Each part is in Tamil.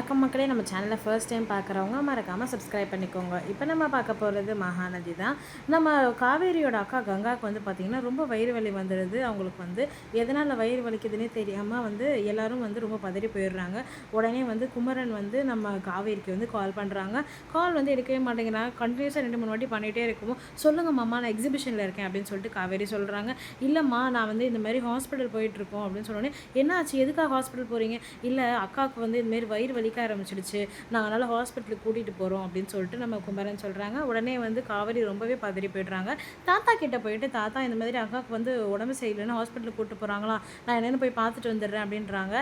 வணக்கம் மக்களே, நம்ம சேனலை ஃபர்ஸ்ட் டைம் பார்க்குறவங்க மறக்காமல் சப்ஸ்கிரைப் பண்ணிக்கோங்க. இப்போ நம்ம பார்க்க போகிறது மகாநதி தான். நம்ம காவேரியோட அக்கா கங்காவுக்கு வந்து பார்த்திங்கன்னா ரொம்ப வயிறு வலி வந்துடுது. அவங்களுக்கு வந்து எதனால் வயிறு வலிக்குதுன்னே தெரியாமல் வந்து எல்லோரும் வந்து ரொம்ப பதறி போயிடுறாங்க. உடனே வந்து குமரன் வந்து நம்ம காவேரிக்கு வந்து கால் பண்ணுறாங்க. கால் வந்து எடுக்கவே மாட்டேங்கிறாங்க. கண்டினியூஸாக 2-3 வாட்டி பண்ணிகிட்டே இருக்கும். சொல்லுங்கள் மாமா, நான் எக்ஸிபிஷனில் இருக்கேன் அப்படின்னு சொல்லிட்டு காவேரி சொல்கிறாங்க. இல்லைம்மா, நான் வந்து இந்த மாதிரி ஹாஸ்பிட்டல் போயிட்டுருக்கோம் அப்படின்னு சொன்னோடனே, என்ன ஆச்சு, எதுக்காக ஹாஸ்பிட்டல் போகிறீங்க? இல்லை, அக்காவுக்கு வந்து இதுமாரி வயிறு வலிக்க ஆரம்பிச்சிடுச்சு, நாங்கள் அதனால் ஹாஸ்பிட்டலுக்கு கூட்டிகிட்டு போகிறோம் அப்படின்னு சொல்லிட்டு நம்ம குமரன் சொல்கிறாங்க. உடனே வந்து காவேரி ரொம்பவே பதறி போய்ட்றாங்க. தாத்தா கிட்டே போயிட்டு, தாத்தா இந்த மாதிரி அக்காவுக்கு வந்து உடம்பு சரியில்லைன்னு ஹாஸ்பிட்டலுக்கு கூப்பிட்டு போகிறாங்களா, நான் என்னென்னு போய் பார்த்துட்டு வந்துடுறேன் அப்படின்றாங்க.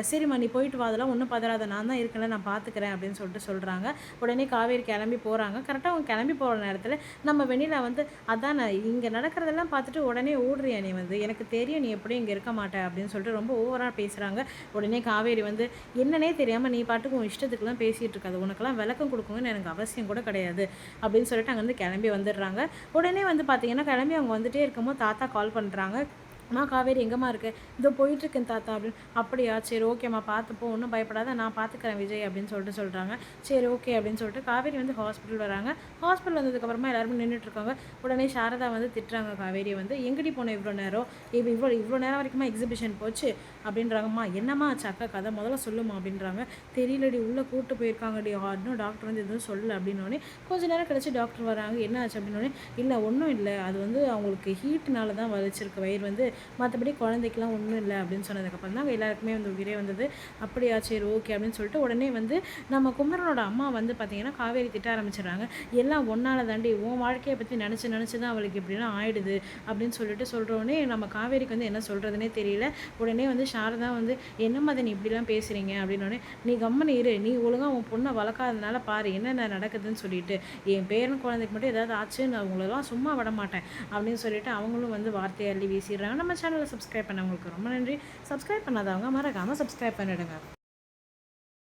சரிம்மா, நீ போயிட்டு வா, அதெல்லாம் ஒன்றும் பதறாத, நான் தான் இருக்கேன்ல, நான் பார்த்துக்கிறேன் அப்படின்னு சொல்லிட்டு சொல்கிறாங்க. உடனே காவேரி கிளம்பி போகிறாங்க. கரெக்டாக அவங்க கிளம்பி போகிற நேரத்தில் நம்ம வெண்ணிலா வந்து, அதான் இங்கே நடக்கிறதெல்லாம் பார்த்துட்டு உடனே ஓடுறியா நீ, வந்து எனக்கு தெரியும் நீ எப்படியும் இங்கே இருக்க மாட்டேன் அப்படின்னு சொல்லிட்டு ரொம்ப ஓவராக பேசுகிறாங்க. உடனே காவேரி வந்து, என்னன்னே தெரியாமல் நீ பாட்டுக்கு உன் இஷ்டத்துக்குலாம் பேசிகிட்டு இருக்காது, உனக்கெல்லாம் விளக்கம் கொடுக்கணும்னு எனக்கு அவசியம் கூட கிடையாது அப்படின்னு சொல்லிட்டு அங்கேருந்து கிளம்பி வந்துடுறாங்க. உடனே வந்து பார்த்தீங்கன்னா கிளம்பி அவங்க வந்துட்டே இருக்கும்போது தாத்தா கால் பண்ணுறாங்க. அம்மா காவேரி எங்கேம்மா இருக்கு? இதோ போயிட்டுருக்கேன் தாத்தா அப்படின்னு. அப்படியா, சரி ஓகேம்மா, பார்த்துப்போ, ஒன்றும் பயப்படாத, நான் பார்த்துக்கிறேன் விஜய் அப்படின்னு சொல்லிட்டு சொல்கிறாங்க. சரி ஓகே அப்படின்னு சொல்லிட்டு காவேரி வந்து ஹாஸ்பிட்டல் வராங்க. ஹாஸ்பிட்டல் வந்ததுக்கப்புறமா எல்லாருமே நின்றுட்டுருக்காங்க. உடனே சாரதா வந்து திட்டுறாங்க காவேரி வந்து, எங்கடி போனேன் இவ்வளோ நேரம், இப்போ இவ்வளோ நேரம் வரைக்குமா எக்ஸிபிஷன் போச்சு அப்படின்றாங்கம்மா. என்னம்மா ஆச்சு அக்கா கதை, முதல்ல சொல்லுமா அப்படின்றாங்க. தெரியலடி, உள்ளே கூப்பிட்டு போயிருக்காங்கடி, இன்னும் டாக்டர் வந்து எதுவும் சொல்லலை அப்படின்னோடனே கொஞ்சம் நேரம் கழிச்சு டாக்டர் வராங்க. என்ன ஆச்சு அப்படின்னோடனே, இல்லை ஒன்றும் இல்லை, அது வந்து அவங்களுக்கு ஹீட்னால தான் வலிச்சிருக்கு வயிறு வந்து, மற்றபடி குழந்தைக்கெலாம் ஒன்றும் இல்லை அப்படின்னு சொன்னதுக்கப்புறம் தான் எல்லாருக்குமே வந்து உயிரே வந்தது. அப்படியா, சரி ஓகே அப்படின்னு சொல்லிட்டு உடனே வந்து நம்ம குமரனோட அம்மா வந்து பார்த்திங்கன்னா காவேரி திட்ட ஆரம்பிச்சிடுறாங்க. எல்லாம் ஒன்றால் தாண்டி, உன் வாழ்க்கையை பற்றி நினச்சி தான் அவளுக்கு இப்படிலாம் ஆயிடுது அப்படின்னு சொல்லிட்டு சொல்கிறோன்னே நம்ம காவேரிக்கு வந்து என்ன சொல்கிறதுனே தெரியல. உடனே வந்து சாரதா வந்து, என்னம்மா நீ இப்படிலாம் பேசுகிறீங்க அப்படின்னோடனே, நீ கம்மனு இரு, நீ ஒழுங்காக உன் பொண்ணை வளர்க்காதனால பாரு என்னென்ன நடக்குதுன்னு சொல்லிட்டு, என் பேரன் குழந்தைக்கு மட்டும் ஏதாவது ஆச்சு, நான் அவங்களெல்லாம் சும்மா விட மாட்டேன் அப்படின்னு சொல்லிட்டு அவங்களும் வந்து வார்த்தையை அள்ளி வீசிடுறாங்க. நம்ம சேனலை சப்ஸ்கிரைப் பண்ணவங்களுக்கு ரொம்ப நன்றி. சப்ஸ்கிரைப் பண்ணாதவங்க மறக்காமல் சப்ஸ்கிரைப் பண்ணிடுங்க.